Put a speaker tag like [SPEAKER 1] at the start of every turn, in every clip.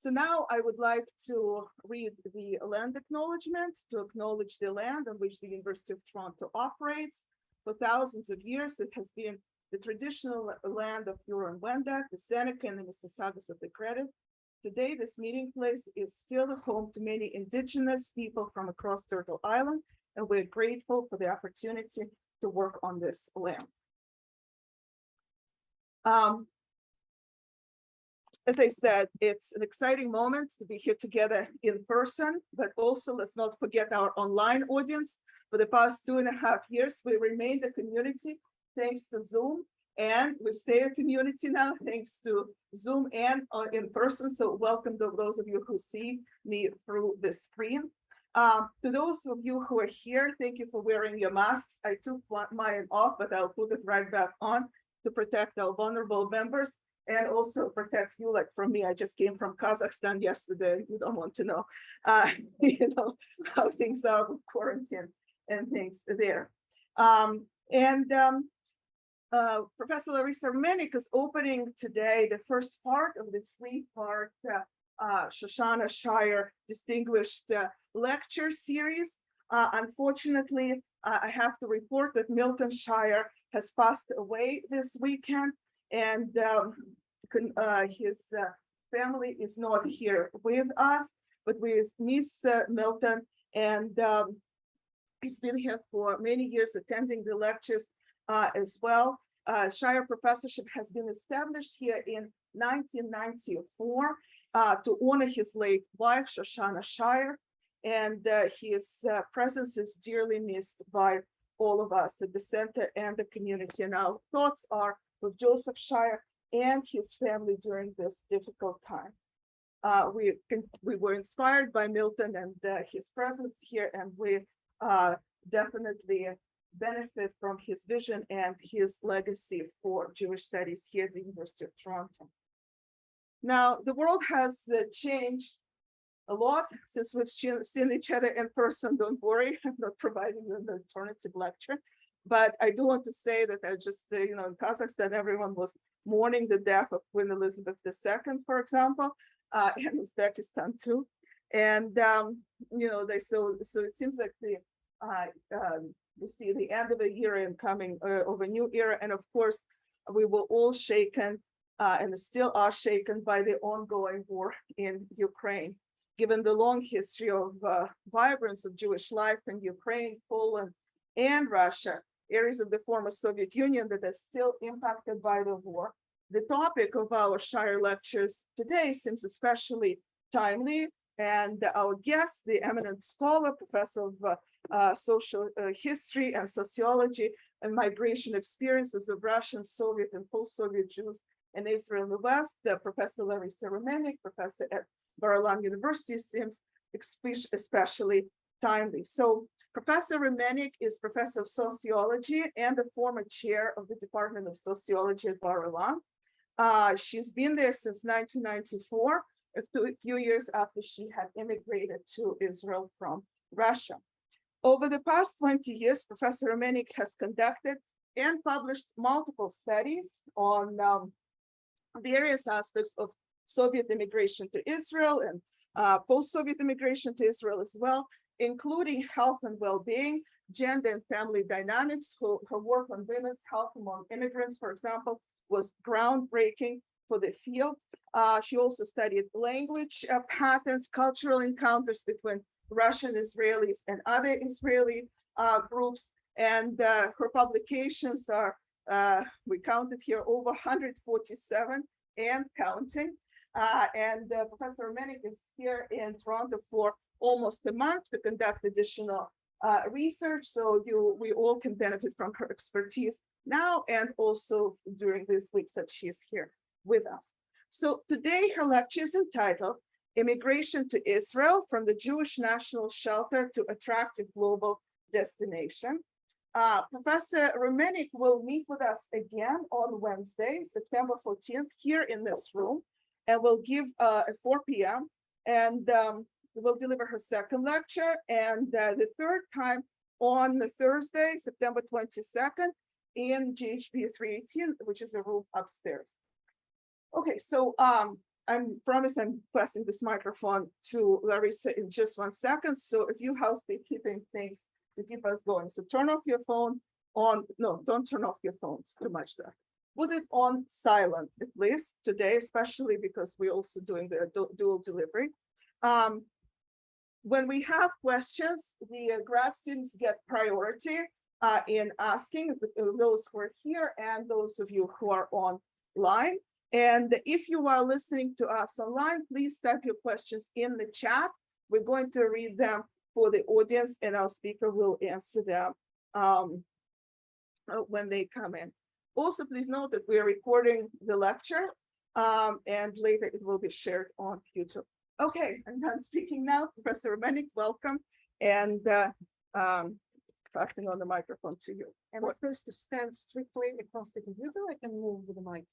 [SPEAKER 1] So now I would like to read the land acknowledgement to acknowledge the land on which the University of Toronto operates. For thousands of years, it has been the traditional land of Huron-Wendat, the Seneca, and the Mississaugas of the Credit. Today, this meeting place is still home to many Indigenous people from across Turtle Island, and we're grateful for the opportunity to work on this land. As I said, it's an exciting moment to be here together in person, but also let's not forget our online audience. For the past 2.5 years, we remained a community thanks to Zoom, and we stay a community now thanks to Zoom and in person. So welcome to those of you who see me through the screen. To those of you who are here, thank you for wearing your masks. I took mine off, but I'll put it right back on to protect our vulnerable members. And also protect you, like from me. I just came from Kazakhstan yesterday. You don't want to know, how things are with quarantine and things there. Professor Larissa Remennick is opening today the first part of the 3-part Shoshana Shier Distinguished Lecture Series. Unfortunately, I have to report that Milton Shier has passed away this weekend. And his family is not here with us, but we miss Milton, and he's been here for many years attending the lectures as well. Shier Professorship has been established here in 1994 to honor his late wife, Shoshana Shier, and his presence is dearly missed by all of us at the center and the community. And our thoughts are with Joseph Shier and his family during this difficult time. We were inspired by Milton and his presence here, and we definitely benefit from his vision and his legacy for Jewish studies here at the University of Toronto. Now, the world has changed a lot since we've seen each other in person. Don't worry, I'm not providing you an alternative lecture. But I do want to say that I just, in Kazakhstan, everyone was mourning the death of Queen Elizabeth II, for example, and Uzbekistan too. And, so it seems like we see the end of a era and coming of a new era. And of course, we were all shaken and still are shaken by the ongoing war in Ukraine. Given the long history of vibrance of Jewish life in Ukraine, Poland, and Russia, areas of the former Soviet Union that are still impacted by the war, the topic of our Shier lectures today seems especially timely. And our guest, the eminent scholar, professor of social history and sociology and migration experiences of Russian, Soviet, and post-Soviet Jews in Israel and the West, Professor Larissa Remennick, professor at Bar-Ilan University, seems especially timely. So Professor Remennick is professor of sociology and the former chair of the Department of Sociology at Bar-Ilan. She's been there since 1994, a few years after she had immigrated to Israel from Russia. Over the past 20 years, Professor Remennick has conducted and published multiple studies on various aspects of Soviet immigration to Israel and post-Soviet immigration to Israel as well, including health and well-being, gender and family dynamics. Her work on women's health among immigrants, for example, was groundbreaking for the field. She also studied language patterns, cultural encounters between Russian Israelis and other Israeli groups. And her publications are, we counted here, over 147 and counting. Professor Remennick is here in Toronto for almost a month to conduct additional research. So we all can benefit from her expertise now and also during these weeks that she's here with us. So today her lecture is entitled Immigration to Israel from the Jewish National Shelter to Attractive Global Destination. Professor Remennick will meet with us again on Wednesday, September 14th, here in this room, and will give at 4 p.m. and will deliver her second lecture, and the third time on the Thursday, September 22nd, in GHB 318, which is a room upstairs. Okay, so promise I'm passing this microphone to Larissa in just 1 second. So if you housekeeping things to keep us going, so turn off your phone on, no, don't turn off your phones, too much stuff. Put it on silent, at least today, especially because we're also doing the dual delivery. When we have questions, the grad students get priority in asking, those who are here and those of you who are online. And if you are listening to us online, please type your questions in the chat. We're going to read them for the audience and our speaker will answer them when they come in. Also, please note that we are recording the lecture and later it will be shared on YouTube. Okay, I'm done speaking now. Professor Remennick, welcome. And passing on the microphone to you.
[SPEAKER 2] Am I supposed to stand strictly across the computer? I can move with the mic.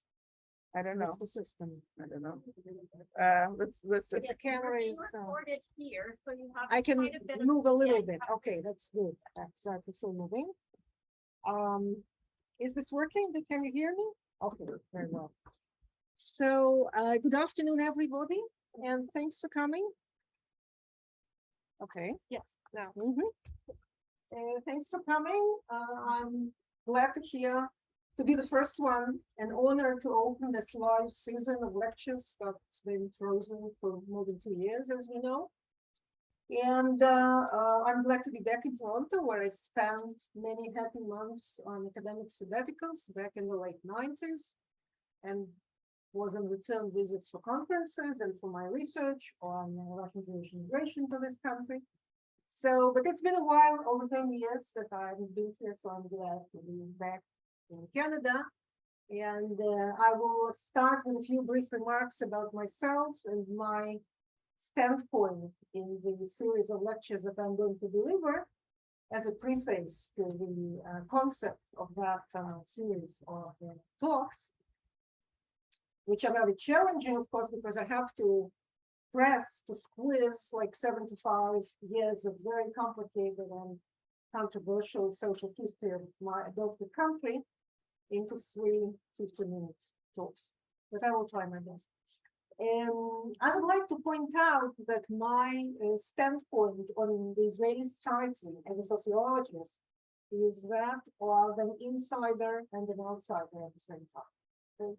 [SPEAKER 1] I don't know.
[SPEAKER 2] That's the system.
[SPEAKER 1] I don't know. Let's
[SPEAKER 2] The camera is.
[SPEAKER 3] Recorded here, so you have
[SPEAKER 2] I can
[SPEAKER 3] quite a bit of-
[SPEAKER 2] move a little
[SPEAKER 3] yeah,
[SPEAKER 2] bit. Okay, that's good. That's I prefer moving. Is this working? Can you hear me? Okay, very well. So, good afternoon, everybody, and thanks for coming. Okay.
[SPEAKER 3] Yes, now.
[SPEAKER 2] Thanks for coming. I'm glad to be the first one, an honor to open this live season of lectures that's been frozen for more than 2 years, as we know. And I'm glad to be back in Toronto, where I spent many happy months on academic sabbaticals back in the late 90s, and was on return visits for conferences and for my research on Russian Jewish immigration to this country. So, but it's been a while, over 10 years that I've been here, so I'm glad to be back in Canada. And I will start with a few brief remarks about myself and my standpoint in the series of lectures that I'm going to deliver as a preface to the concept of that series of talks, which are very challenging, of course, because I have to squeeze like 75 years of very complicated and controversial social history of my adopted country into 3 50-minute talks, but I will try my best. And I would like to point out that my standpoint on the Israeli society as a sociologist is that of an insider and an outsider at the same time. Okay?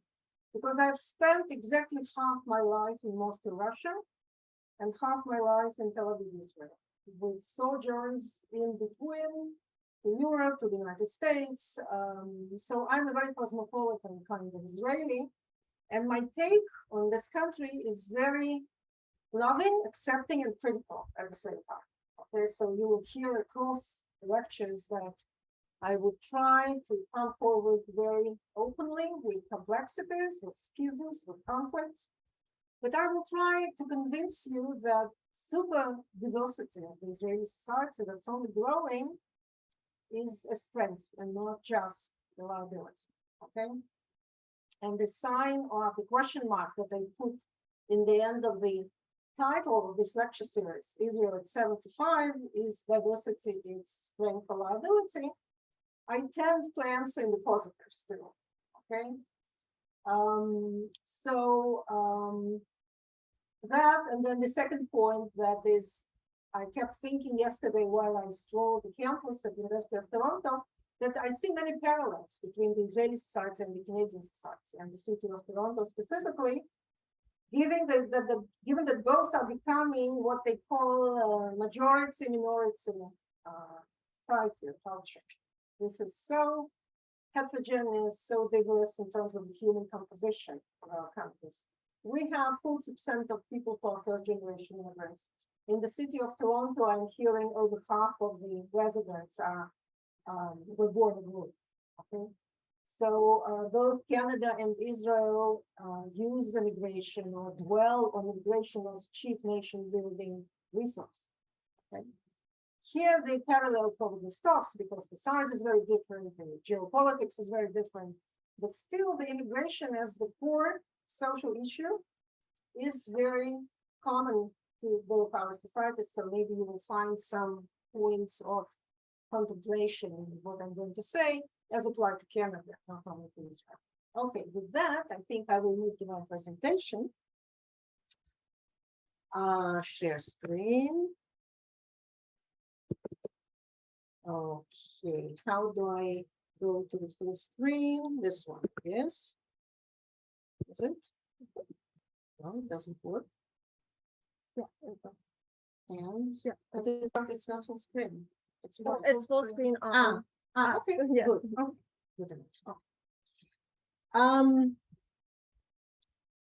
[SPEAKER 2] Because I've spent exactly half my life in Moscow, Russia, and half my life in Tel Aviv, Israel, with sojourns in between to Europe, to the United States. So I'm a very cosmopolitan kind of Israeli. And my take on this country is very loving, accepting, and critical at the same time. Okay, so you will hear across lectures that I would try to come forward very openly with complexities, with schisms, with conflicts. But I will try to convince you that super diversity of the Israeli society that's only growing is a strength and not just a liability. Okay? And the sign of the question mark that I put in the end of the title of this lecture series, Israel at 75, is diversity, its strength or liability. I tend to answer in the positive still, okay? That, and then the second point that is, I kept thinking yesterday while I strolled the campus at the University of Toronto, that I see many parallels between the Israeli society and the Canadian society, and the city of Toronto specifically, given that both are becoming what they call majority-minority society or culture. This is so heterogeneous, so diverse in terms of the human composition of our countries. We have 40% of people who are first-generation immigrants. In the city of Toronto, I'm hearing over half of the residents were born abroad. Okay, so both Canada and Israel use immigration or dwell on immigration as chief nation-building resource. Okay. Here, the parallel probably stops because the size is very different, the geopolitics is very different, but still the immigration as the core social issue is very common to both our societies. So maybe you will find some points of contemplation in what I'm going to say as applied to Canada, not only to Israel. Okay, with that, I think I will move to my presentation. Share screen. Okay, how do I go to the full screen? This one, yes. Is it? No, it doesn't work.
[SPEAKER 3] Yeah.
[SPEAKER 2] And
[SPEAKER 3] Yeah.
[SPEAKER 2] but it's not full screen. It's
[SPEAKER 3] It's full screen on.
[SPEAKER 2] okay,
[SPEAKER 3] yeah.
[SPEAKER 2] good. Oh, good enough. Oh.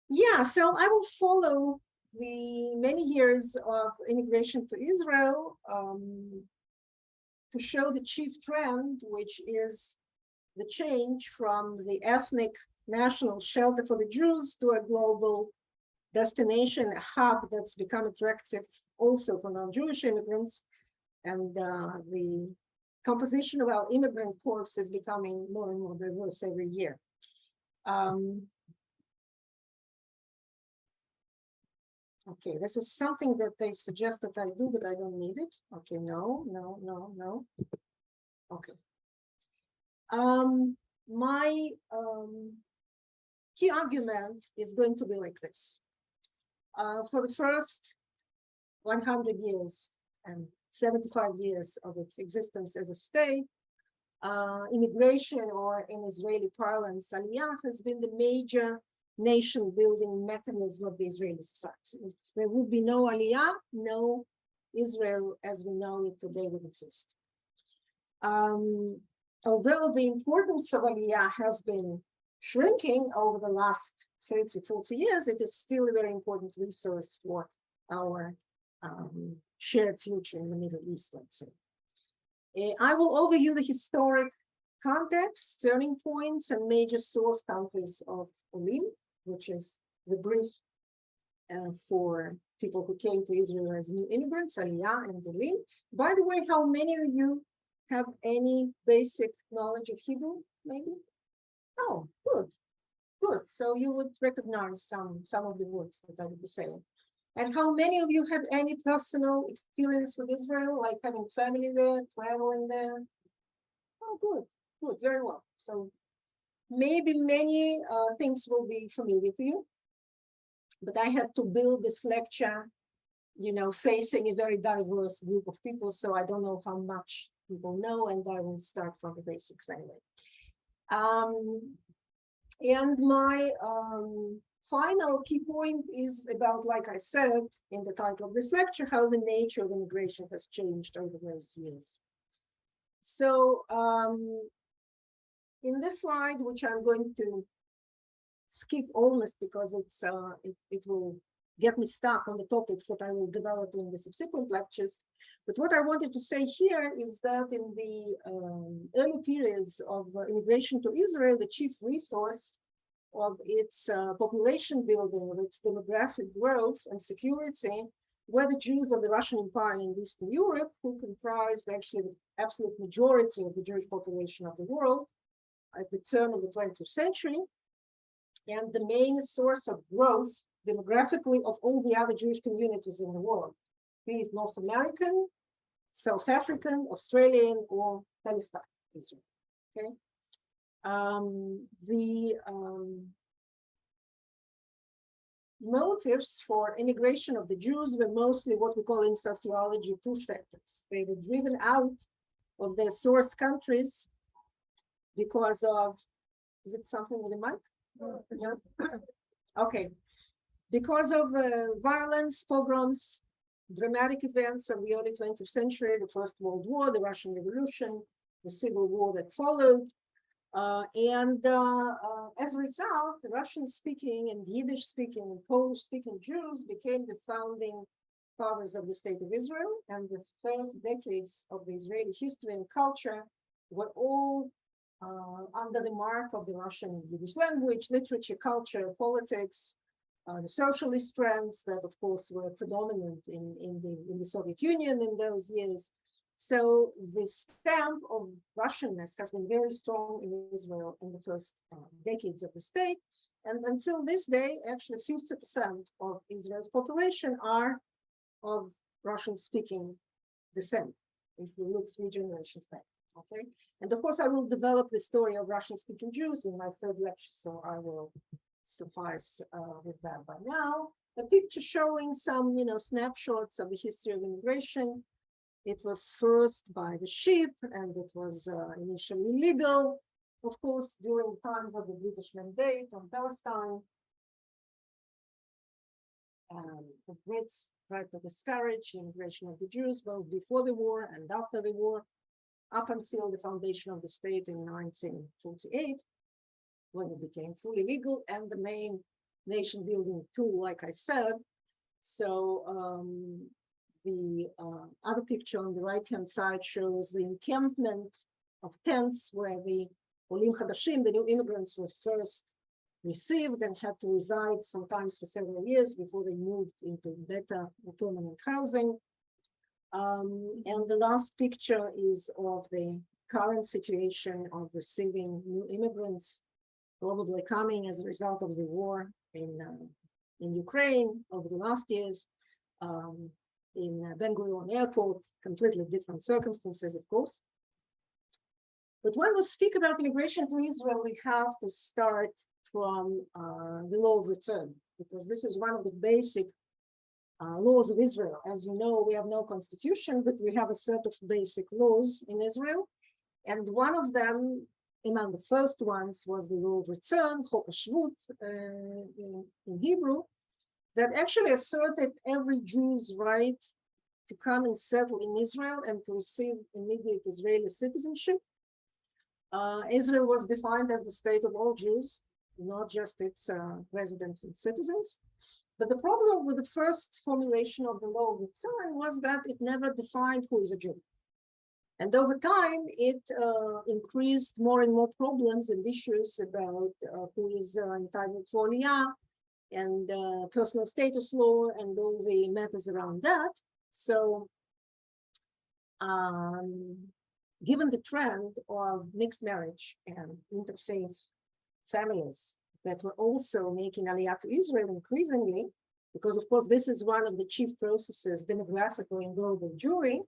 [SPEAKER 2] Yeah, so I will follow the many years of immigration to Israel to show the chief trend, which is the change from the ethnic national shelter for the Jews to a global destination, a hub that's become attractive also for non-Jewish immigrants. And the composition of our immigrant corps is becoming more and more diverse every year. Okay, this is something that they suggest that I do, but I don't need it. Okay, no. Okay. My key argument is going to be like this. For the first 100 years and 75 years of its existence as a state, immigration, or in Israeli parlance, aliyah, has been the major nation-building mechanism of the Israeli society. If there would be no aliyah, no Israel as we know it today would exist. Although the importance of aliyah has been shrinking over the last 30, 40 years, it is still a very important resource for our shared future in the Middle East, let's say. I will overview the historic context, turning points, and major source countries of Olim, which is the brief for people who came to Israel as new immigrants, Aliyah and Olim. By the way, how many of you have any basic knowledge of Hebrew, maybe? Oh, good. So you would recognize some of the words that I would be saying. And how many of you have any personal experience with Israel, like having family there, traveling there? Oh, good, very well. So maybe many things will be familiar to you, but I had to build this lecture, facing a very diverse group of people, so I don't know how much people know, and I will start from the basics anyway. And my final key point is about, like I said in the title of this lecture, how the nature of immigration has changed over those years. So in this slide, which I'm going to skip almost because it will get me stuck on the topics that I will develop in the subsequent lectures. But what I wanted to say here is that in the early periods of immigration to Israel, the chief resource of its population building, of its demographic growth and security, were the Jews of the Russian Empire in Eastern Europe, who comprised actually the absolute majority of the Jewish population of the world at the turn of the 20th century, and the main source of growth demographically of all the other Jewish communities in the world, be it North American, South African, Australian, or Palestine, Israel. Okay. The motives for immigration of the Jews were mostly what we call in sociology push factors. They were driven out of their source countries because of, is it something with the mic? Yes. Okay. Because of violence, pogroms, dramatic events of the early 20th century, the First World War, the Russian Revolution, the Civil War that followed. As a result, the Russian-speaking and Yiddish-speaking and Polish-speaking Jews became the founding fathers of the State of Israel, and the first decades of the Israeli history and culture were all under the mark of the Russian Yiddish language, literature, culture, politics, the socialist trends that, of course, were predominant in the Soviet Union in those years. So the stamp of Russianness has been very strong in Israel in the first decades of the state. And until this day, actually 50% of Israel's population are of Russian-speaking descent, if we look 3 generations back, okay? And of course, I will develop the story of Russian-speaking Jews in my third lecture, so I will suffice with that by now. a picture showing some, snapshots of the history of immigration. It was first by the ship, and it was initially illegal, of course, during times of the British Mandate on Palestine. The Brits tried to discourage immigration of the Jews both before the war and after the war, up until the foundation of the state in 1948, when it became fully legal and the main nation building tool, like I said. So the other picture on the right-hand side shows the encampment of tents where the Olim Chadashim, the new immigrants, were first received and had to reside sometimes for several years before they moved into better permanent housing. And the last picture is of the current situation of receiving new immigrants, probably coming as a result of the war in Ukraine over the last years, in Ben Gurion Airport, completely different circumstances, of course. But when we speak about immigration to Israel, we have to start from the law of return, because this is one of the basic laws of Israel. As you know, we have no constitution, but we have a set of basic laws in Israel. And one of them, among the first ones, was the law of return, Chok HaShvut in Hebrew, that actually asserted every Jew's right to come and settle in Israel and to receive immediate Israeli citizenship. Israel was defined as the state of all Jews, not just its residents and citizens. But the problem with the first formulation of the law of return was that it never defined who is a Jew. And over time, it increased more and more problems and issues about who is entitled to Aliyah and personal status law and all the matters around that. So given the trend of mixed marriage and interfaith families that were also making Aliyah to Israel increasingly, because of course this is one of the chief processes demographically in global Jewry,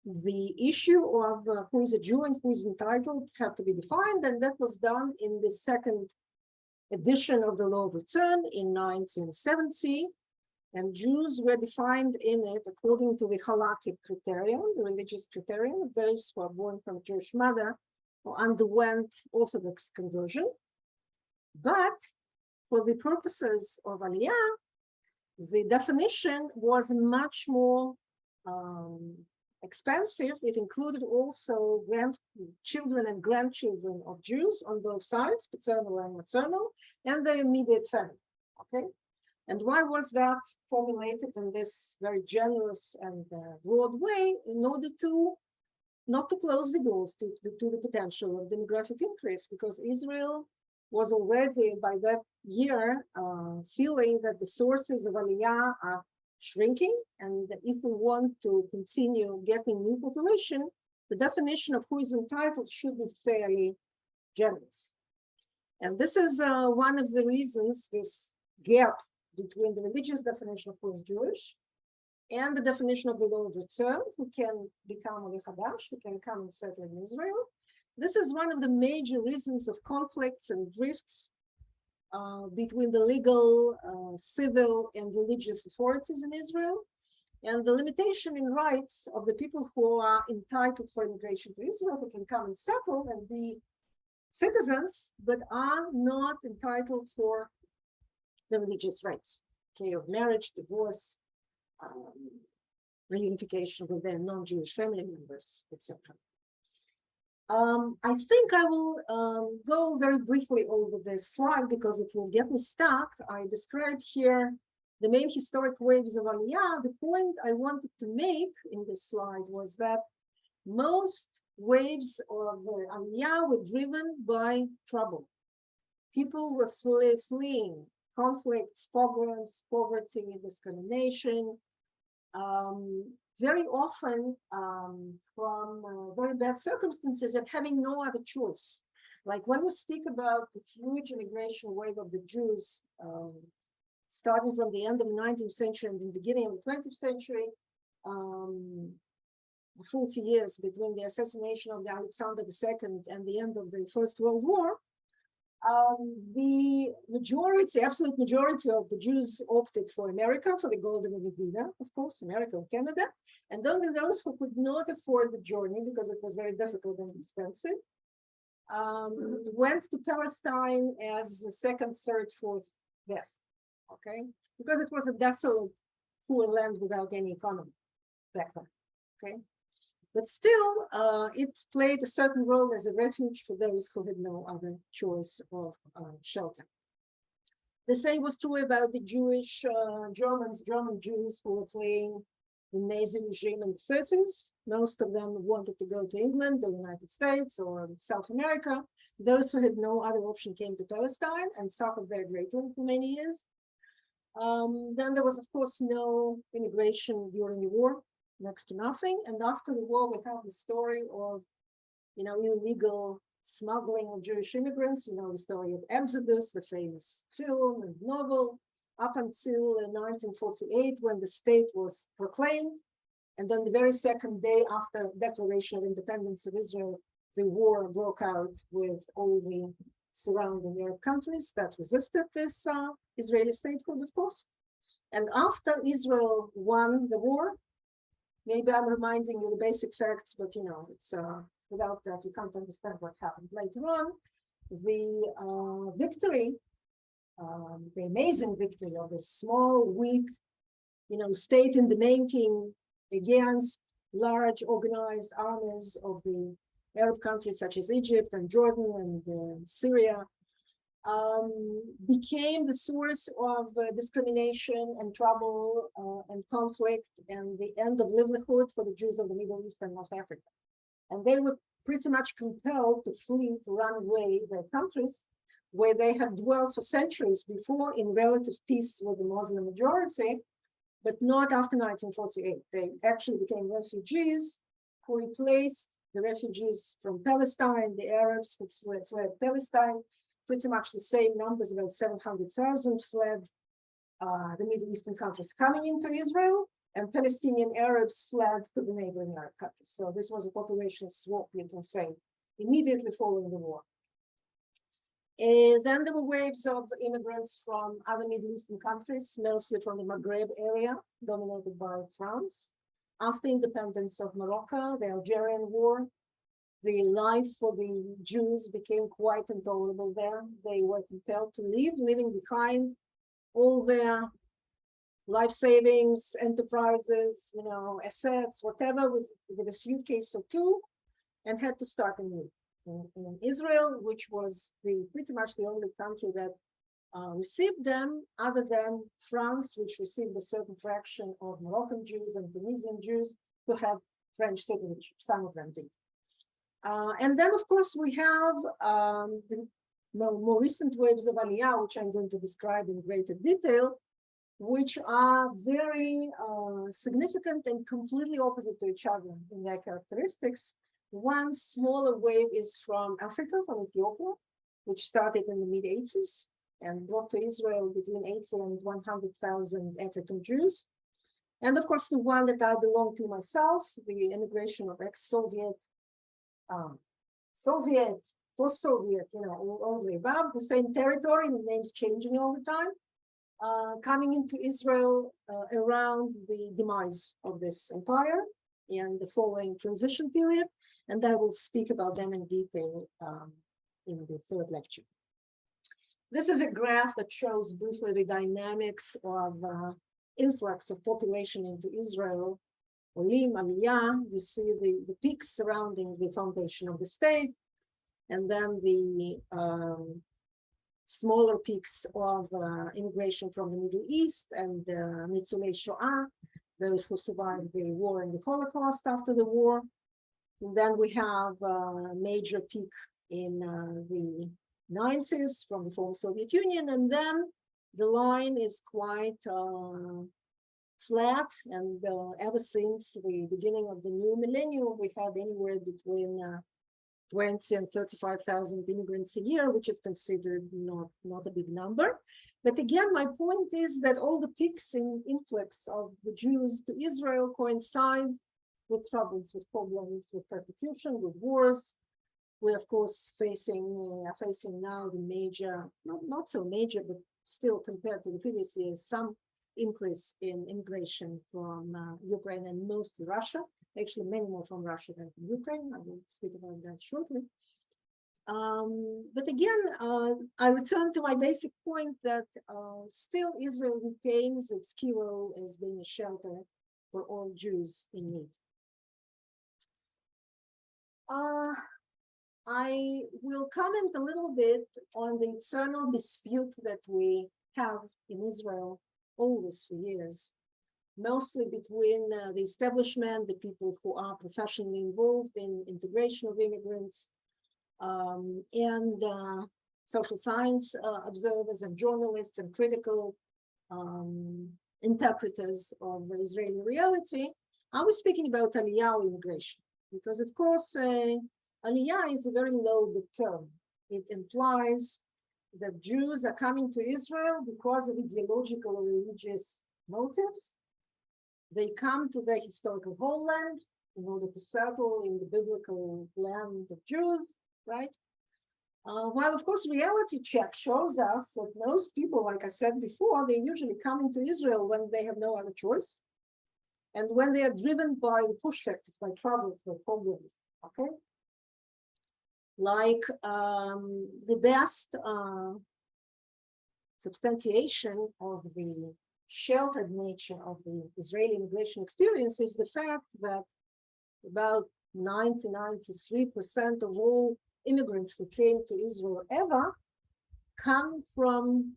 [SPEAKER 2] the issue of who is a Jew and who is entitled had to be defined, and that was done in the second edition of the Law of Return in 1970, and Jews were defined in it according to the halakhic criterion, the religious criterion of those who are born from a Jewish mother or underwent Orthodox conversion. But for the purposes of Aliyah, the definition was much more expansive. It included also children and grandchildren of Jews on both sides, paternal and maternal, and their immediate family. Okay, and why was that formulated in this very generous and broad way? In order to not to close the doors to the potential of demographic increase, because Israel was already by that year feeling that the sources of Aliyah are shrinking, and that if we want to continue getting new population, the definition of who is entitled should be fairly generous. And this is one of the reasons, this gap between the religious definition of who is Jewish and the definition of the law of return, who can become a Chadash, who can come and settle in Israel. This is one of the major reasons of conflicts and drifts between the legal, civil, and religious authorities in Israel, and the limitation in rights of the people who are entitled for immigration to Israel, who can come and settle and be citizens, but are not entitled for the religious rights, okay, of marriage, divorce, reunification with their non-Jewish family members, etc. I think I will go very briefly over this slide because it will get me stuck. I described here the main historic waves of Aliyah. The point I wanted to make in this slide was that most waves of Aliyah were driven by trouble. People were fleeing conflicts, pogroms, poverty, discrimination, very often from very bad circumstances and having no other choice. Like when we speak about the huge immigration wave of the Jews, starting from the end of the 19th century and the beginning of the 20th century, 40 years between the assassination of Alexander II and the end of the First World War, The majority, absolute majority of the Jews opted for America, for the Golden Medina, of course, America and Canada, and only those who could not afford the journey because it was very difficult and expensive, went to Palestine as the second, third, fourth best, okay? Because it was a desolate, poor land without any economy back then, okay? But still, it played a certain role as a refuge for those who had no other choice of shelter. The same was true about the Jewish German Jews who were fleeing the Nazi regime in the 30s. Most of them wanted to go to England, the United States, or South America. Those who had no other option came to Palestine and suffered there greatly for many years. Then there was, of course, no immigration during the war, next to nothing. And after the war, we have the story of, illegal smuggling of Jewish immigrants, the story of Exodus, the famous film and novel, up until 1948, when the state was proclaimed. And then the very second day after Declaration of Independence of Israel, the war broke out with all the surrounding Arab countries that resisted this Israeli statehood, of course. And after Israel won the war, maybe I'm reminding you the basic facts, but it's without that you can't understand what happened later on. The victory, the amazing victory of this small, weak, state in the making against large organized armies of the Arab countries such as Egypt and Jordan and Syria, became the source of discrimination and trouble and conflict and the end of livelihood for the Jews of the Middle East and North Africa. And they were pretty much compelled to flee, to run away their countries where they had dwelt for centuries before in relative peace with the Muslim majority, but not after 1948. They actually became refugees who replaced the refugees from Palestine, the Arabs who fled Palestine. Pretty much the same numbers, about 700,000 fled the Middle Eastern countries coming into Israel, and Palestinian Arabs fled to the neighboring Arab countries. So this was a population swap, you can say, immediately following the war. Then there were waves of immigrants from other Middle Eastern countries, mostly from the Maghreb area, dominated by France. After independence of Morocco, the Algerian War, the life for the Jews became quite intolerable there. They were compelled to leave, leaving behind all their life savings, enterprises, assets, whatever, with a suitcase or two, and had to start anew. In Israel, which was pretty much the only country that received them, other than France, which received a certain fraction of Moroccan Jews and Tunisian Jews who have French citizenship. Some of them did. And then, of course, we have the more recent waves of Aliyah, which I'm going to describe in greater detail, which are very significant and completely opposite to each other in their characteristics. One smaller wave is from Africa, from Ethiopia, which started in the mid-80s and brought to Israel between 80 and 100,000 African Jews. And of course, the one that I belong to myself, the immigration of ex-Soviet, Soviet, post-Soviet, all the above, the same territory, the names changing all the time, coming into Israel around the demise of this empire and the following transition period. And I will speak about them in detail in the third lecture. This is a graph that shows briefly the dynamics of influx of population into Israel. Olim, Aliyah, you see the peaks surrounding the foundation of the state, and then the smaller peaks of immigration from the Middle East and Nitzulei Shoah, those who survived the war and the Holocaust after the war. And then we have a major peak in the 90s from the former Soviet Union, and then the line is quite flat, and ever since the beginning of the new millennium, we had anywhere between 20 and 35,000 immigrants a year, which is considered not a big number. But again, my point is that all the peaks in influx of the Jews to Israel coincide with troubles, with problems, with persecution, with wars, we're of course facing now the major, not so major, but still compared to the previous years, some increase in immigration from Ukraine and mostly Russia. Actually, many more from Russia than from Ukraine. I will speak about that shortly. But again, I return to my basic point that still Israel retains its key role as being a shelter for all Jews in need. I will comment a little bit on the internal dispute that we have in Israel always for years, mostly between the establishment, the people who are professionally involved in integration of immigrants, and social science observers and journalists and critical interpreters of Israeli reality. I was speaking about Aliyah immigration, because of course, Aliyah is a very loaded term. It implies that Jews are coming to Israel because of ideological or religious motives. They come to their historical homeland in order to settle in the biblical land of Jews, right? While of course reality check shows us that most people, like I said before, they usually come into Israel when they have no other choice, and when they are driven by the push factors, by troubles, by problems, okay? Like the best substantiation of the sheltered nature of the Israeli immigration experience is the fact that about 93% of all immigrants who came to Israel ever come from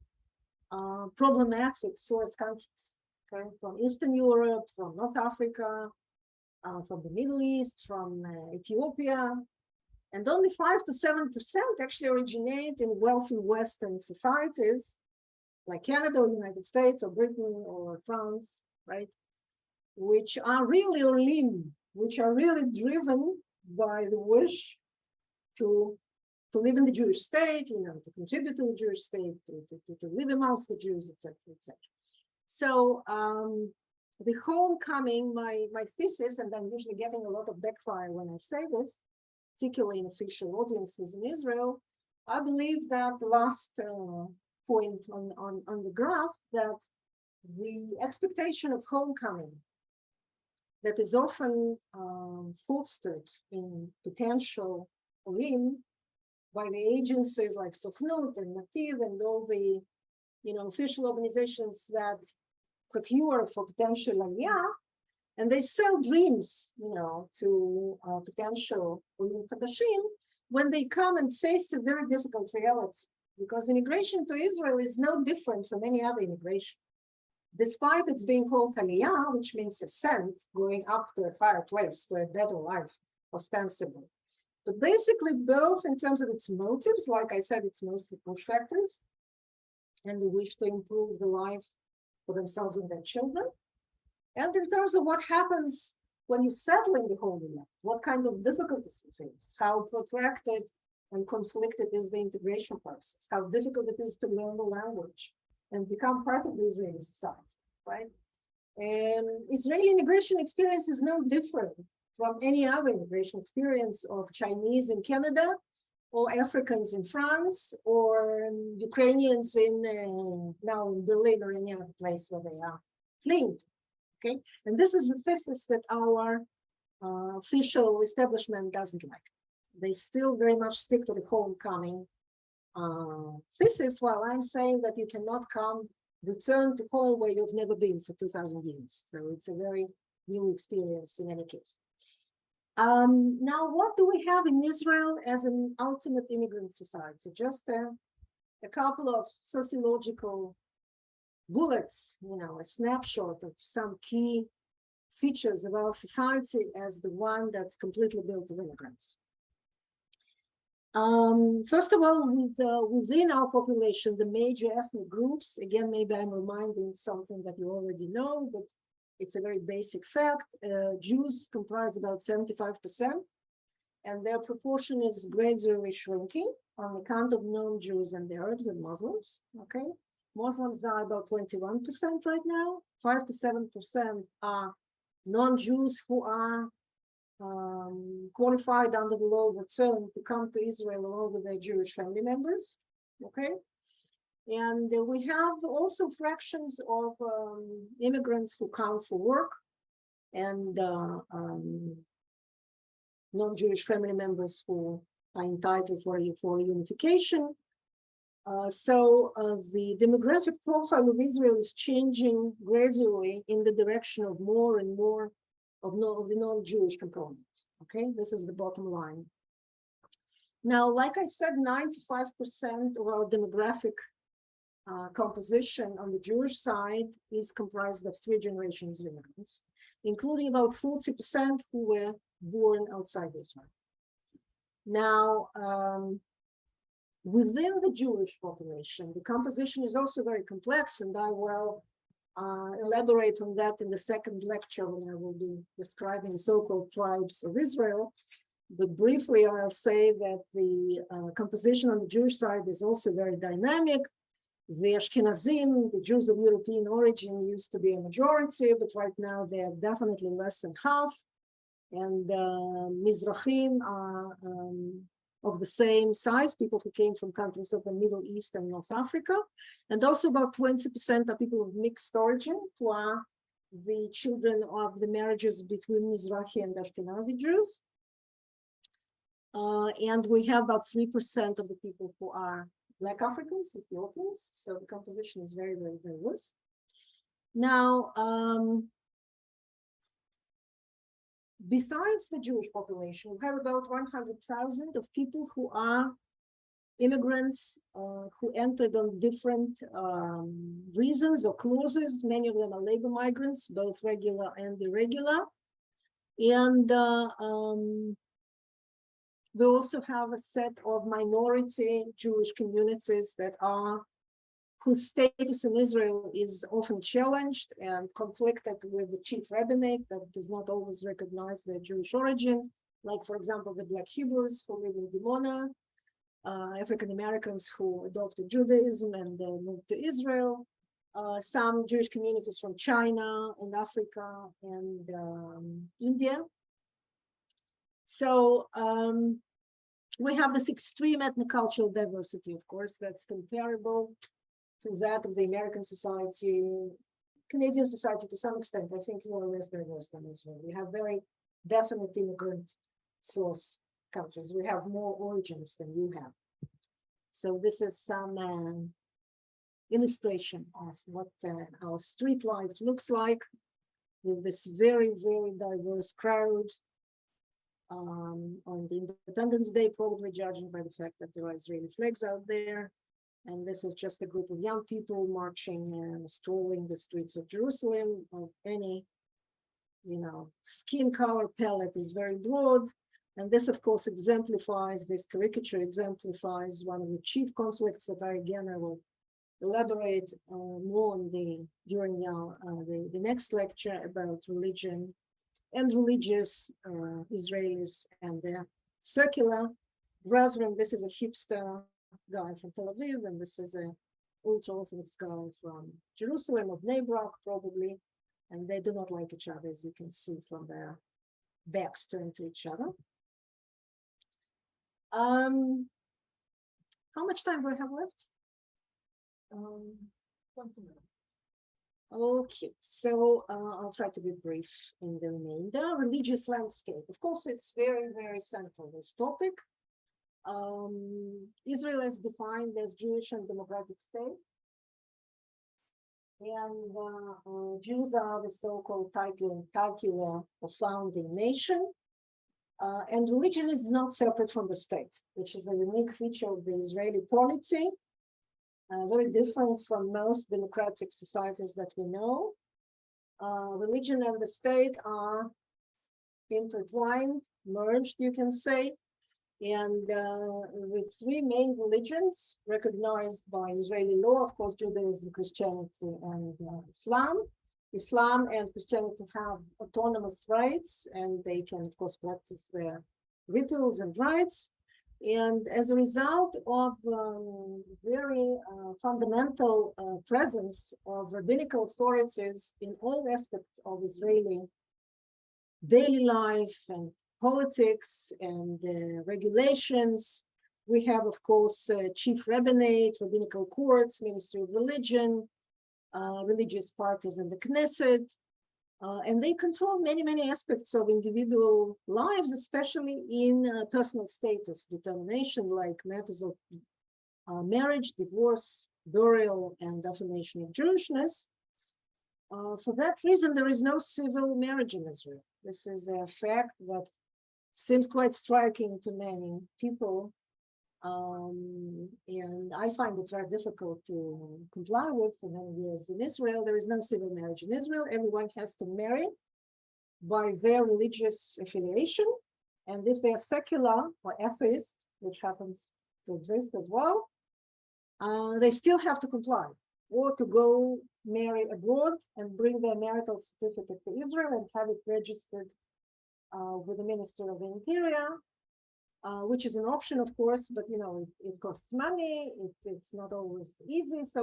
[SPEAKER 2] problematic source countries, okay? From Eastern Europe, from North Africa, from the Middle East, from Ethiopia, and only 5 to 7% actually originate in wealthy Western societies like Canada or United States or Britain or France, right? Which are really olim, which are really driven by the wish to live in the Jewish state, you know, to contribute to the Jewish state, to live amongst the Jews, etc., etc. So the homecoming, my thesis, and I'm usually getting a lot of backfire when I say this, particularly in official audiences in Israel, I believe that the last point on the graph, that the expectation of homecoming that is often fostered in potential olim by the agencies like Sochnut and Nativ and all the, you know, official organizations that procure for potential aliyah, and they sell dreams, you know, to potential olim chadashim when they come and face a very difficult reality, because immigration to Israel is no different from any other immigration. Despite it's being called aliyah, which means ascent, going up to a higher place, to a better life, ostensibly. But basically, both in terms of its motives, like I said, it's mostly push factors, and the wish to improve the life for themselves and their children. And in terms of what happens when you settle in the Holy Land, what kind of difficulties you face, how protracted and conflicted is the integration process, how difficult it is to learn the language and become part of the Israeli society, right? And Israeli immigration experience is no different from any other immigration experience of Chinese in Canada, or Africans in France, or Ukrainians in now in Berlin or any other place where they are fleeing. Okay, and this is the thesis that our official establishment doesn't like. They still very much stick to the homecoming thesis, while I'm saying that you cannot return to home where you've never been for 2,000 years. So it's a very new experience in any case. Now, what do we have in Israel as an ultimate immigrant society? Just a couple of sociological bullets, you know, a snapshot of some key features of our society as the one that's completely built of immigrants. First of all, within our population, the major ethnic groups, again, maybe I'm reminding something that you already know, but it's a very basic fact. Jews comprise about 75%, and their proportion is gradually shrinking on account of non-Jews and the Arabs and Muslims, okay? Muslims are about 21% right now. 5 to 7% are non-Jews who are qualified under the law of return to come to Israel along with their Jewish family members. Okay. And we have also fractions of immigrants who come for work and non-Jewish family members who are entitled for unification. The demographic profile of Israel is changing gradually in the direction of more and more of the non-Jewish component. Okay, this is the bottom line. Now, like I said, 95% of our demographic composition on the Jewish side is comprised of 3 generations of immigrants, including about 40% who were born outside Israel. Now, within the Jewish population, the composition is also very complex, and I will elaborate on that in the second lecture when I will be describing so-called tribes of Israel. But briefly, I'll say that the composition on the Jewish side is also very dynamic. The Ashkenazim, the Jews of European origin, used to be a majority, but right now they are definitely less than half. And Mizrahim are of the same size, people who came from countries of the Middle East and North Africa. And also about 20% are people of mixed origin, who are the children of the marriages between Mizrahi and Ashkenazi Jews. And we have about 3% of the people who are Black Africans, Ethiopians. So the composition is very, very diverse. Now, besides the Jewish population, we have about 100,000 of people who are immigrants who entered on different reasons or clauses. Many of them are labor migrants, both regular and irregular. And we also have a set of minority Jewish communities that are whose status in Israel is often challenged and conflicted with the chief rabbinate that does not always recognize their Jewish origin, like, for example, the Black Hebrews who live in Dimona, African Americans who adopted Judaism and moved to Israel, some Jewish communities from China and Africa and India. So we have this extreme ethnocultural diversity, of course, that's comparable to that of the American society, Canadian society to some extent. I think more or less diverse than Israel. We have very definite immigrant source countries. We have more origins than you have. So this is some illustration of what our street life looks like with this very, very diverse crowd. On the Independence Day, probably judging by the fact that there are Israeli flags out there. And this is just a group of young people marching and strolling the streets of Jerusalem of any, skin color palette is very broad. And this, of course, this caricature exemplifies one of the chief conflicts that I will elaborate more on during the next lecture about religion and religious Israelis and their secular brethren. This is a hipster guy from Tel Aviv, and this is an ultra-Orthodox guy from Jerusalem, of Bnei Brak, probably, and they do not like each other, as you can see from their backs turned to each other. How much time do I have left? 20 minutes. Okay, so I'll try to be brief in the remainder. Religious landscape. Of course, it's very, very central, this topic. Israel is defined as Jewish and democratic state. And Jews are the so-called titular or founding nation. And religion is not separate from the state, which is a unique feature of the Israeli polity. Very different from most democratic societies that we know. Religion and the state are intertwined, merged, you can say, and with 3 main religions recognized by Israeli law, of course, Judaism, Christianity, and Islam. Islam and Christianity have autonomous rights, and they can, of course, practice their rituals and rites. And as a result of very fundamental presence of rabbinical authorities in all aspects of Israeli daily life and politics and regulations. We have, of course, chief rabbinate, rabbinical courts, ministry of religion, religious parties in the Knesset, and they control many, many aspects of individual lives, especially in personal status determination, like matters of marriage, divorce, burial, and definition of Jewishness. For that reason, there is no civil marriage in Israel. This is a fact that seems quite striking to many people. And I find it very difficult to comply with for many years. In Israel, there is no civil marriage. In Israel, everyone has to marry by their religious affiliation. And if they are secular or atheist, which happens to exist as well, they still have to comply, or to go marry abroad and bring their marital certificate to Israel and have it registered with the Minister of the Interior, which is an option, of course, but it costs money. It's not always easy. So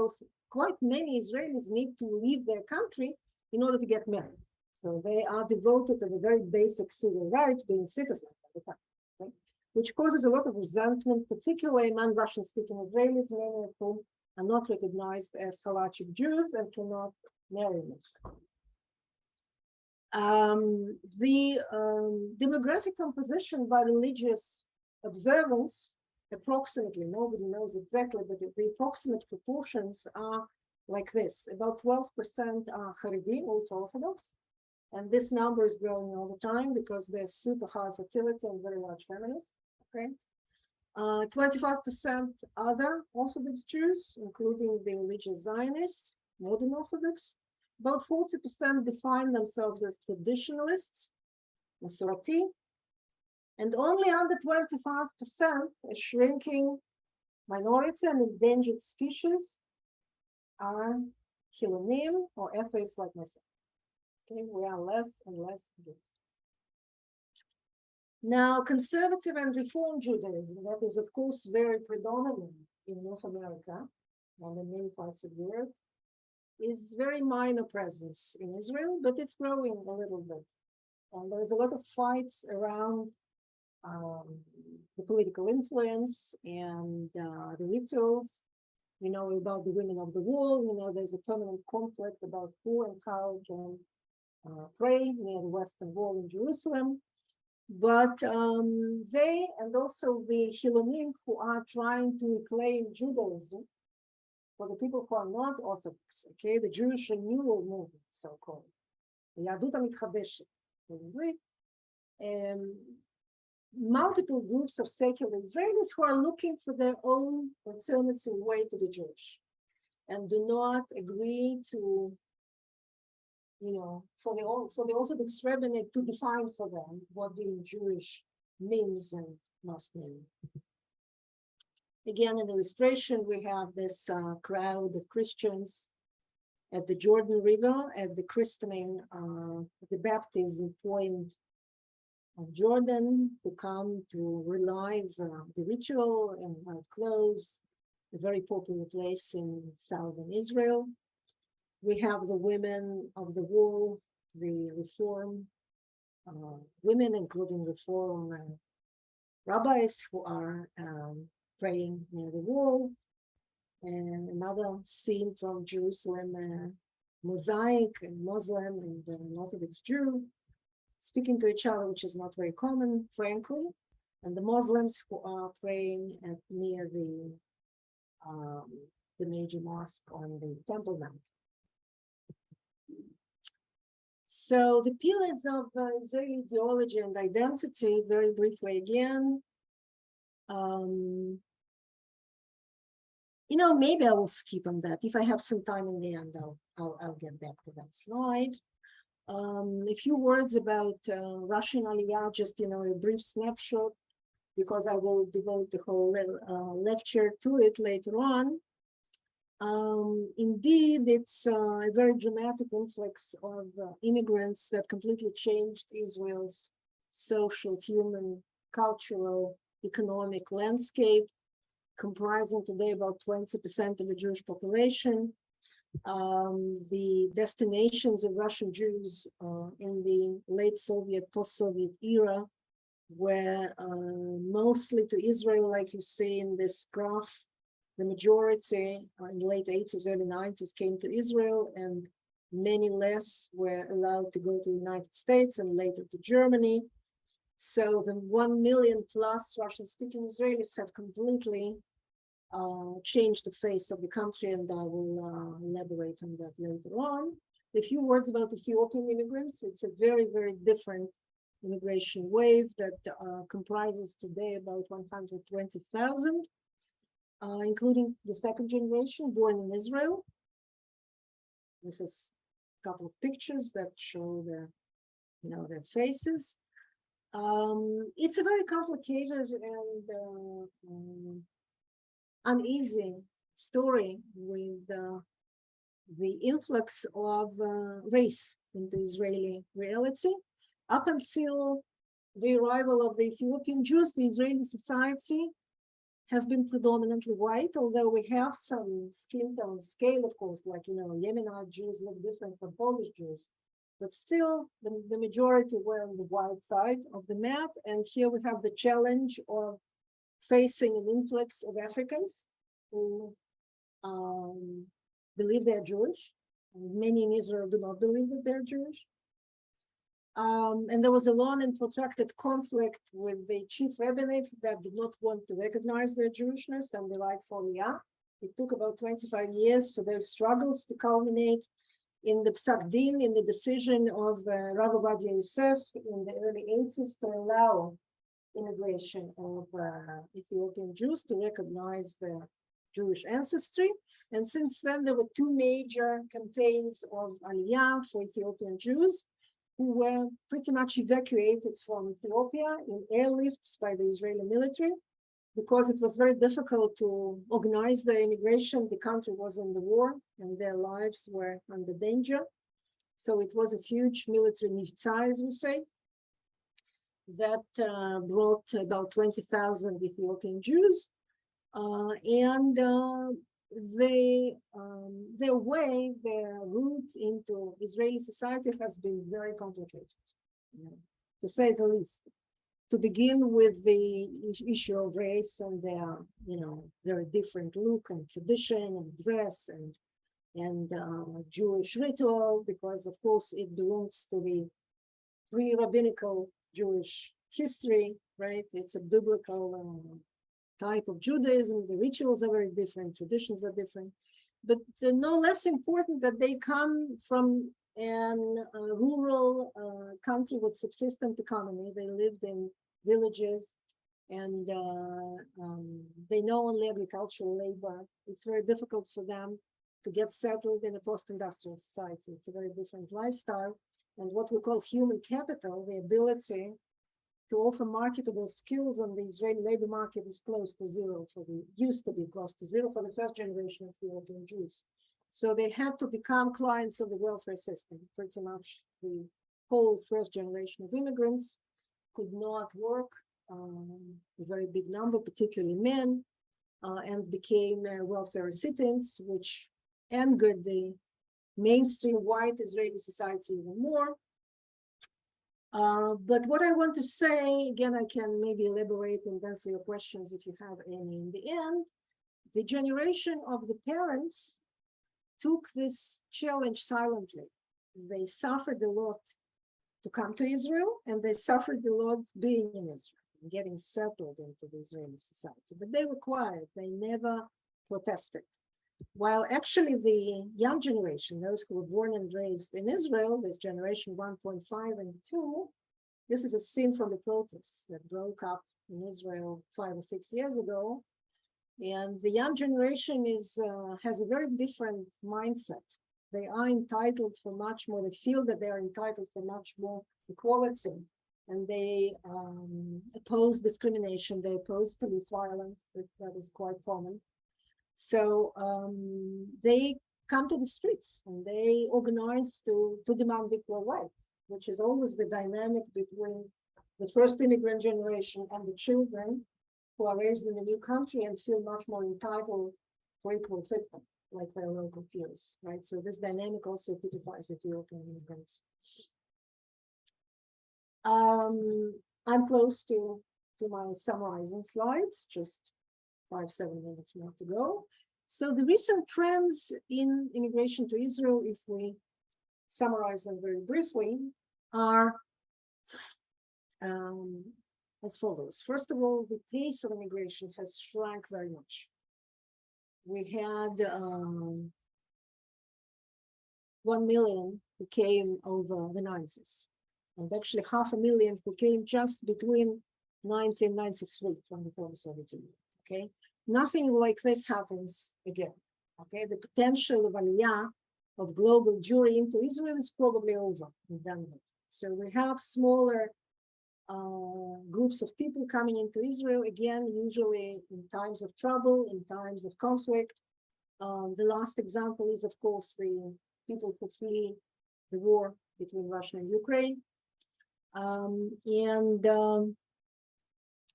[SPEAKER 2] quite many Israelis need to leave their country in order to get married. So they are devoted to the very basic civil right, being citizens at the time, right? Which causes a lot of resentment, particularly among Russian-speaking Israelis, many of whom are not recognized as Halachic Jews and cannot marry in Israel. The demographic composition by religious observance, approximately, nobody knows exactly, but the approximate proportions are like this. About 12% are Haredi, ultra-Orthodox, and this number is growing all the time because there's super high fertility and very large families, okay? 25% other Orthodox Jews, including the religious Zionists, modern Orthodox. About 40% define themselves as traditionalists, Masorati, and only under 25%, a shrinking minority and endangered species, are Chilonim or atheists like myself. Okay, we are less and less of this. Now, conservative and reform Judaism, that is, of course, very predominant in North America and in many parts of Europe, is very minor presence in Israel, but it's growing a little bit. And there's a lot of fights around the political influence and the rituals. We know about the women of the wall. There's a permanent conflict about who and how can pray near the Western Wall in Jerusalem. But they, and also the Chilonim who are trying to reclaim Judaism, for the people who are not Orthodox, okay, the Jewish renewal movement, so-called, the Yahadut HaMitchadeshet, multiple groups of secular Israelis who are looking for their own alternative way to the Jewish, and do not agree to, for the Orthodox rabbinate to define for them what being Jewish means and must mean. Again, an illustration, we have this crowd of Christians at the Jordan River at the christening, the baptism point of Jordan, who come to relive the ritual in white clothes, a very popular place in southern Israel. We have the women of the wall, the Reform women, including Reform rabbis who are praying near the wall. And another scene from Jerusalem, mosaic and Muslim and Orthodox Jew speaking to each other, which is not very common, frankly. And the Muslims who are praying near the major mosque on the Temple Mount. So the pillars of Israeli ideology and identity, very briefly again. Maybe I will skip on that. If I have some time in the end, I'll get back to that slide. A few words about Russian Aliyah, just a brief snapshot, because I will devote the whole lecture to it later on. Indeed, it's a very dramatic influx of immigrants that completely changed Israel's social, human, cultural, economic landscape, comprising today about 20% of the Jewish population. The destinations of Russian Jews in the late Soviet, post-Soviet era were mostly to Israel, like you see in this graph. The majority in the late 80s, early 90s came to Israel, and many less were allowed to go to the United States and later to Germany. So the 1 million plus Russian-speaking Israelis have completely changed the face of the country, and I will elaborate on that later on. A few words about Ethiopian immigrants. It's a very, very different immigration wave that comprises today about 120,000, including the second generation born in Israel. This is a couple of pictures that show their faces. It's a very complicated and uneasy story with the influx of race into Israeli reality. Up until the arrival of the Ethiopian Jews, the Israeli society has been predominantly white, although we have some skin tone scale, of course, like, Yemenite Jews look different from Polish Jews, but still the majority were on the white side of the map. And here we have the challenge of facing an influx of Africans who believe they're Jewish. And many in Israel do not believe that they're Jewish. And there was a long and protracted conflict with the chief rabbinate that did not want to recognize their Jewishness and the right for Aliyah. It took about 25 years for those struggles to culminate in the Psak Din, in the decision of Rav Ovadia Yosef in the early 80s to allow immigration of Ethiopian Jews, to recognize their Jewish ancestry. And since then, there were two major campaigns of Aliyah for Ethiopian Jews, who were pretty much evacuated from Ethiopia in airlifts by the Israeli military, because it was very difficult to organize the immigration. The country was in the war and their lives were under danger. So it was a huge military mivtza, as we say, that brought about 20,000 Ethiopian Jews. Their route into Israeli society has been very complicated, to say the least. To begin with the issue of race and their, very different look and tradition and dress and Jewish ritual, because of course it belongs to the pre-rabbinical Jewish history, right? It's a biblical type of Judaism. The rituals are very different, traditions are different, but no less important that they come from a rural country with subsistent economy. They lived in villages and they know only agricultural labor. It's very difficult for them to get settled in a post-industrial society. It's a very different lifestyle. And what we call human capital, the ability to offer marketable skills on the Israeli labor market, is close to zero used to be close to zero for the first generation of Ethiopian Jews. So they had to become clients of the welfare system. Pretty much the whole first generation of immigrants could not work, a very big number, particularly men, and became welfare recipients, which angered the mainstream white Israeli society even more. But what I want to say, again, I can maybe elaborate and answer your questions if you have any in the end. The generation of the parents took this challenge silently. They suffered a lot to come to Israel, and they suffered a lot being in Israel and getting settled into the Israeli society. But they were quiet, they never protested. While actually the young generation, those who were born and raised in Israel, this generation 1.5 and 2, this is a scene from the protests that broke up in Israel 5 or 6 years ago. And the young generation has a very different mindset. They are entitled for much more, they feel that they are entitled for much more equality. And they oppose discrimination, they oppose police violence, that is quite common. So they come to the streets and they organize to demand equal rights, which is always the dynamic between the first immigrant generation and the children who are raised in the new country and feel much more entitled for equal treatment, like their local peers, right? So this dynamic also typifies Ethiopian immigrants. I'm close to my summarizing slides, just 5-7 minutes more to go. So the recent trends in immigration to Israel, if we summarize them very briefly, are as follows. First of all, the pace of immigration has shrunk very much. We had 1 million who came over the 90s, and actually 500,000 who came just between 90 and 93 from the Soviet Union. Okay, nothing like this happens again. Okay, the potential of aliyah of global Jewry into Israel is probably over and done with. So we have smaller groups of people coming into Israel, again, usually in times of trouble, in times of conflict. The last example is, of course, the people who flee the war between Russia and Ukraine.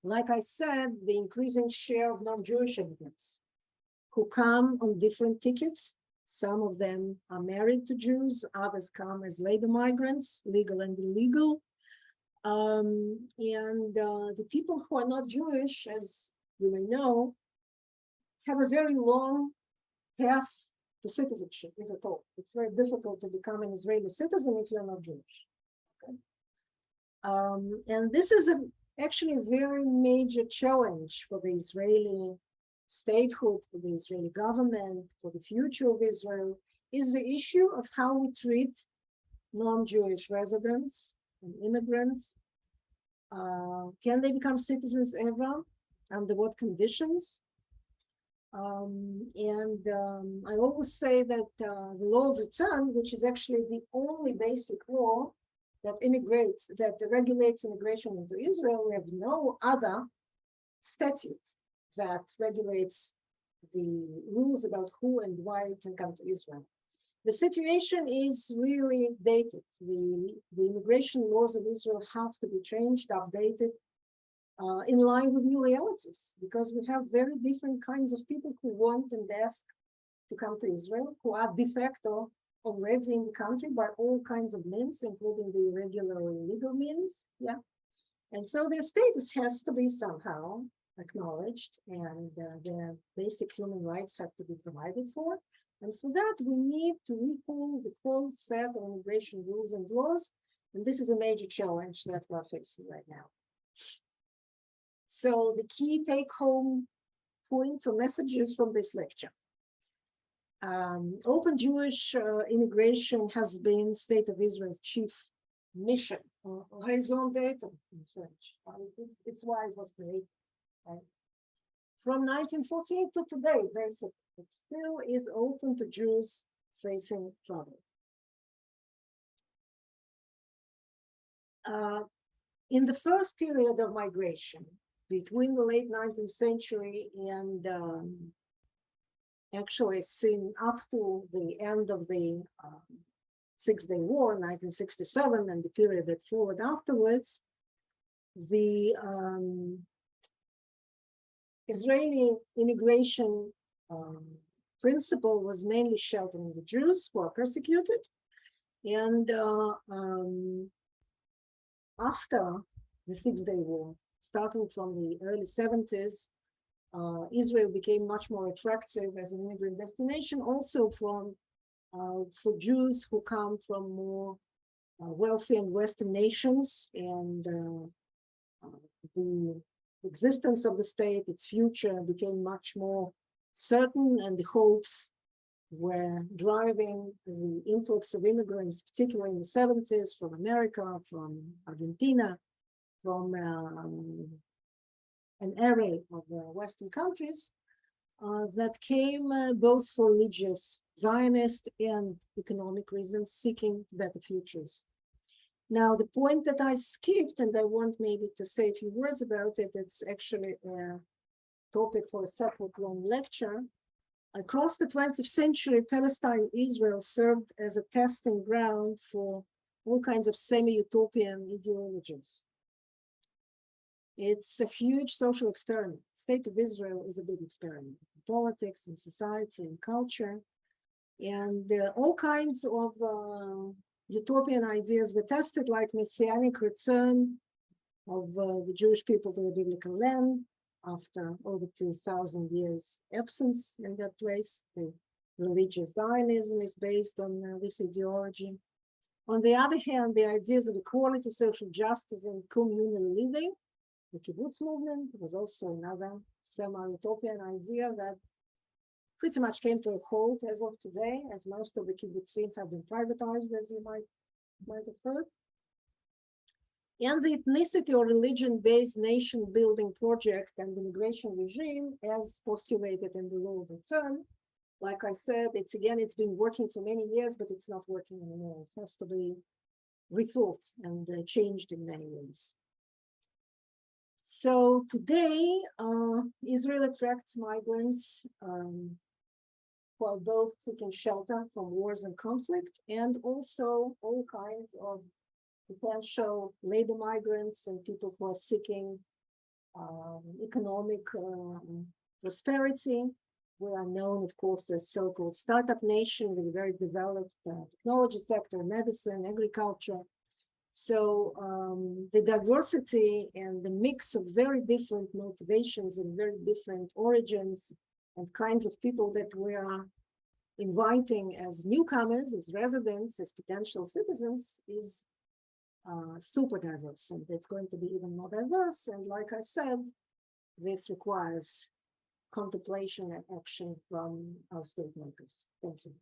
[SPEAKER 2] Like I said, the increasing share of non-Jewish immigrants who come on different tickets. Some of them are married to Jews, others come as labor migrants, legal and illegal. The people who are not Jewish, as you may know, have a very long path to citizenship, if at all. It's very difficult to become an Israeli citizen if you're not Jewish. Okay? And this is actually a very major challenge for the Israeli statehood, for the Israeli government, for the future of Israel, is the issue of how we treat non-Jewish residents and immigrants. Can they become citizens ever? Under what conditions? I always say that the law of return, which is actually the only basic law that regulates immigration into Israel, we have no other statute that regulates the rules about who and why can come to Israel. The situation is really dated. The immigration laws of Israel have to be changed, updated, in line with new realities, because we have very different kinds of people who want and ask to come to Israel, who are de facto already in the country by all kinds of means, including the irregular or illegal means. Yeah. And so their status has to be somehow acknowledged, and their basic human rights have to be provided for. And for that, we need to recall the whole set of immigration rules and laws. And this is a major challenge that we're facing right now. So the key take-home points or messages from this lecture. Open Jewish immigration has been State of Israel's chief mission, or raison d'etre in French. It's why it was created. Right? From 1948 to today, basically, it still is open to Jews facing trouble. In the first period of migration, between the late 19th century and actually seen up to the end of the Six-Day War, 1967, and the period that followed afterwards, the Israeli immigration principle was mainly sheltering the Jews who are persecuted. And after the Six-Day War, starting from the early 70s, Israel became much more attractive as an immigrant destination, also for Jews who come from more wealthy and Western nations, and the existence of the state, its future, became much more certain, and the hopes were driving the influx of immigrants, particularly in the 70s, from America, from Argentina, from an array of Western countries that came both for religious, Zionist, and economic reasons, seeking better futures. Now, the point that I skipped, and I want maybe to say a few words about it, it's actually a topic for a separate long lecture. Across the 20th century, Palestine, Israel served as a testing ground for all kinds of semi-utopian ideologies. It's a huge social experiment. The State of Israel is a big experiment in politics, in society, in culture, and all kinds of utopian ideas were tested, like messianic return of the Jewish people to the biblical land after over 2,000 years absence in that place. The religious Zionism is based on this ideology. On the other hand, the ideas of equality, social justice, and communal living, the kibbutz movement was also another semi-utopian idea that pretty much came to a halt as of today, as most of the kibbutzim have been privatized, as you might have heard. And the ethnicity or religion-based nation-building project and immigration regime, as postulated in the law of return, like I said, it's been working for many years, but it's not working anymore. It has to be rethought and changed in many ways. So today, Israel attracts migrants who are both seeking shelter from wars and conflict, and also all kinds of potential labor migrants and people who are seeking economic prosperity. We are known, of course, as so-called startup nation with a very developed technology sector, medicine, agriculture. So the diversity and the mix of very different motivations and very different origins and kinds of people that we are inviting as newcomers, as residents, as potential citizens is super diverse, and it's going to be even more diverse. And like I said, this requires contemplation and action from our state makers. Thank you.